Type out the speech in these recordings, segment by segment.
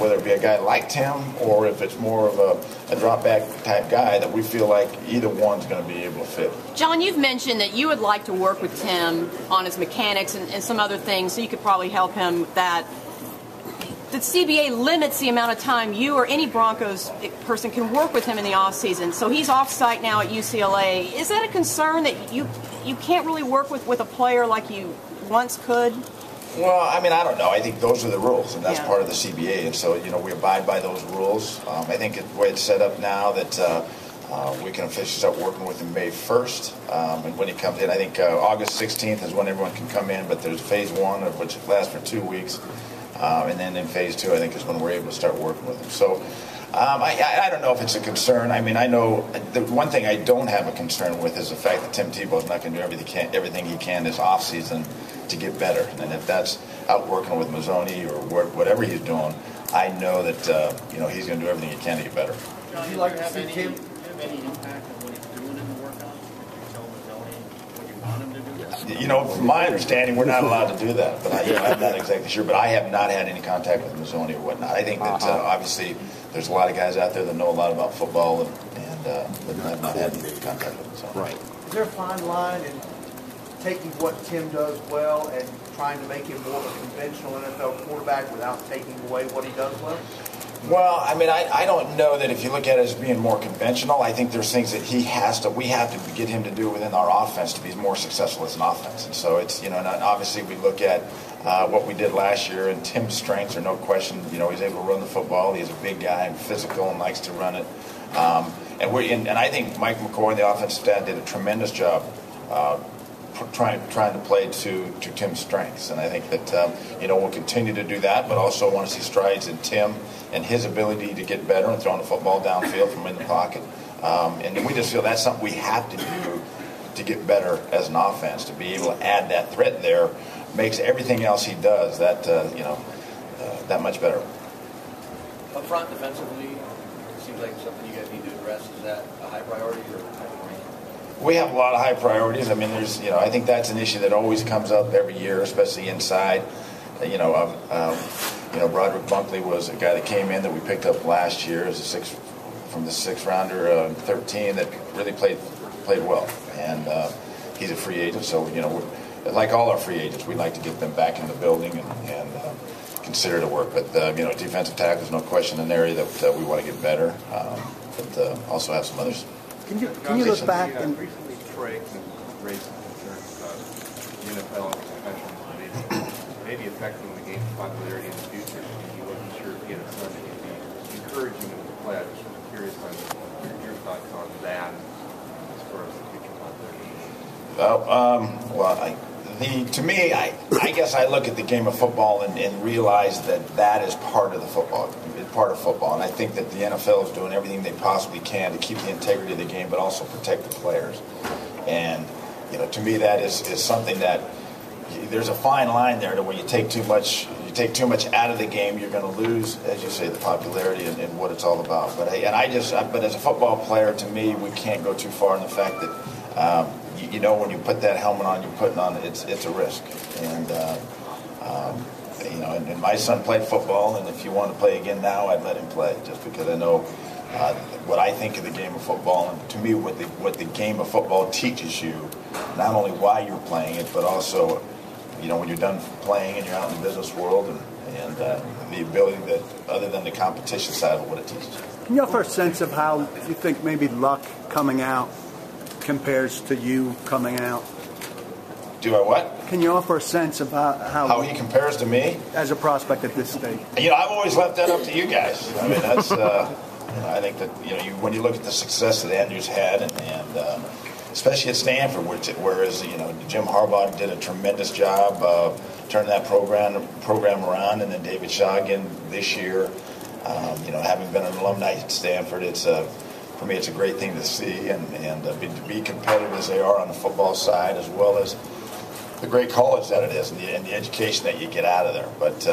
whether it be a guy like Tim or if it's more of a drop-back type guy, that we feel like either one's going to be able to fit. John, you've mentioned that you would like to work with Tim on his mechanics and some other things, so you could probably help him with that. The CBA limits the amount of time you or any Broncos person can work with him in the offseason. So he's off-site now at UCLA. Is that a concern that you can't really work with a player like you once could? Well, I mean, I don't know. I think those are the rules, and that's part of the CBA. And so, we abide by those rules. I think the way it's set up now that we can officially start working with him May 1st. And when he comes in, I think August 16th is when everyone can come in. But there's phase 1, of which lasts for 2 weeks. And then in phase 2, I think, is when we're able to start working with him. So I don't know if it's a concern. I mean, I know the one thing I don't have a concern with is the fact that Tim Tebow is not going to do everything he can this offseason to get better. And if that's out working with Mazzoni or whatever he's doing, I know that he's going to do everything he can to get better. Would you like to see Tim have any impact on what he's doing in the workout? Tell Mazzoni what you want him to do? From my understanding, we're not allowed to do that, but I'm not exactly sure. But I have not had any contact with Mazzoni or whatnot. I think that obviously there's a lot of guys out there that know a lot about football, and I've not had any contact with Mazzoni. Right. Is there a fine line in taking what Tim does well and trying to make him more of a conventional NFL quarterback without taking away what he does well? Well, I mean, I don't know that if you look at it as being more conventional. I think there's things that we have to get him to do within our offense to be more successful as an offense. And so it's, and obviously we look at what we did last year, and Tim's strengths are no question. He's able to run the football. He's a big guy and physical and likes to run it. And I think Mike McCoy and the offensive staff did a tremendous job trying to play to Tim's strengths. And I think that, we'll continue to do that, but also want to see strides in Tim and his ability to get better and throwing the football downfield from in the pocket. And we just feel that's something we have to do to get better as an offense. To be able to add that threat there makes everything else he does that much better. Up front, defensively, it seems like something you guys need to address. Is that a high priority or We have a lot of high priorities. I mean, I think that's an issue that always comes up every year, especially inside. Broderick Bunkley was a guy that came in that we picked up last year as from the sixth rounder, 13, that really played well. And he's a free agent, so like all our free agents, we'd like to get them back in the building and consider to work. But defensive tackle is no question an area that we want to get better, but also have some others. Can you look back and recently Trey raised some concerns about the NFL and professionals maybe affecting the game's popularity in the future? He wasn't sure if he had a son that he'd be encouraging him to play. I just was curious on your thoughts on that as far as the future popularity. To me, I guess I look at the game of football and realize that is part of the football. It's part of football, and I think that the NFL is doing everything they possibly can to keep the integrity of the game, but also protect the players. And to me, that is something that there's a fine line there to where you take too much out of the game, you're going to lose, as you say, the popularity and what it's all about. But as a football player, to me, we can't go too far in the fact that. When you put that helmet on, you're putting on it's a risk, and and my son played football, and if you want to play again now, I'd let him play, just because I know what I think of the game of football, and to me, what the game of football teaches you, not only why you're playing it, but also, when you're done playing and you're out in the business world, and the ability that, other than the competition side of what it teaches you. Can you offer a sense of how you think maybe Luck coming out compares to you coming out? Do I what? Can you offer a sense of how he compares to me as a prospect at this stage? I've always left that up to you guys. I mean, that's I think that when you look at the success that Andrew's had, and especially at Stanford, whereas Jim Harbaugh did a tremendous job turning that program around, and then David Shogin this year, having been an alumni at Stanford, for me, it's a great thing to see, and to be competitive as they are on the football side, as well as the great college that it is, and the education that you get out of there. But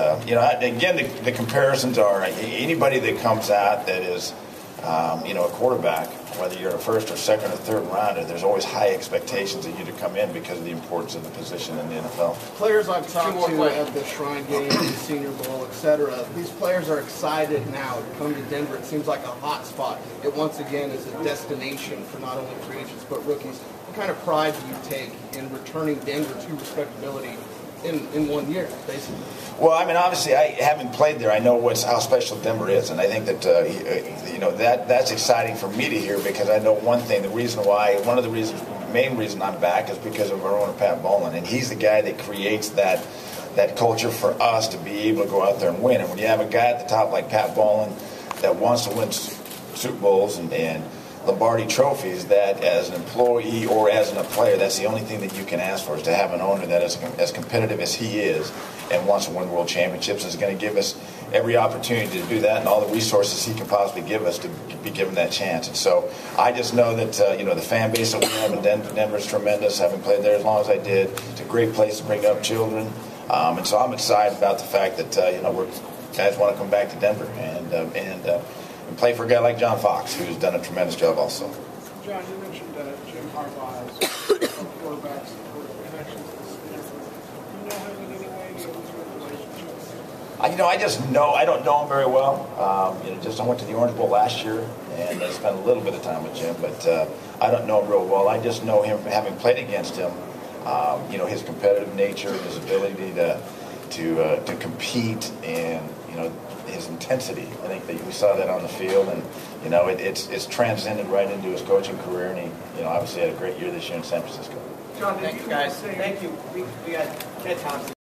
again, the comparisons are anybody that comes out that is, a quarterback whether you're a first or second or third rounder, there's always high expectations of you to come in because of the importance of the position in the NFL. Players I've talked to at the Shrine Game, the Senior Bowl, etc., these players are excited now to come to Denver. It seems like a hot spot. It once again is a destination for not only free agents but rookies. What kind of pride do you take in returning Denver to respectability in 1 year, basically? Well, I mean, obviously, having played there, I know how special Denver is, and I think that that's exciting for me to hear because I know one thing. One of the main reason I'm back is because of our owner Pat Bowlen, and he's the guy that creates that culture for us to be able to go out there and win. And when you have a guy at the top like Pat Bowlen that wants to win Super Bowls and Lombardi trophies, that as an employee or as a player, that's the only thing that you can ask for, is to have an owner that is as competitive as he is and wants to win world championships, is going to give us every opportunity to do that and all the resources he can possibly give us to be given that chance. And so I just know that the fan base that we have in Denver is tremendous. Having played there as long as I did, it's a great place to bring up children, and so I'm excited about the fact that guys want to come back to Denver and play for a guy like John Fox, who's done a tremendous job also. John, you mentioned Jim Harbaugh's quarterbacks and connections to Stanford. Do you know him in any way? Do you have relationships? I don't know him very well. I went to the Orange Bowl last year, and I spent a little bit of time with Jim, but I don't know him real well. I just know him having played against him. His competitive nature, his ability to compete, and his intensity. I think that we saw that on the field, and it's transcended right into his coaching career, and he obviously had a great year this year in San Francisco. John, thank you guys. Thank you. We got Ted Thompson.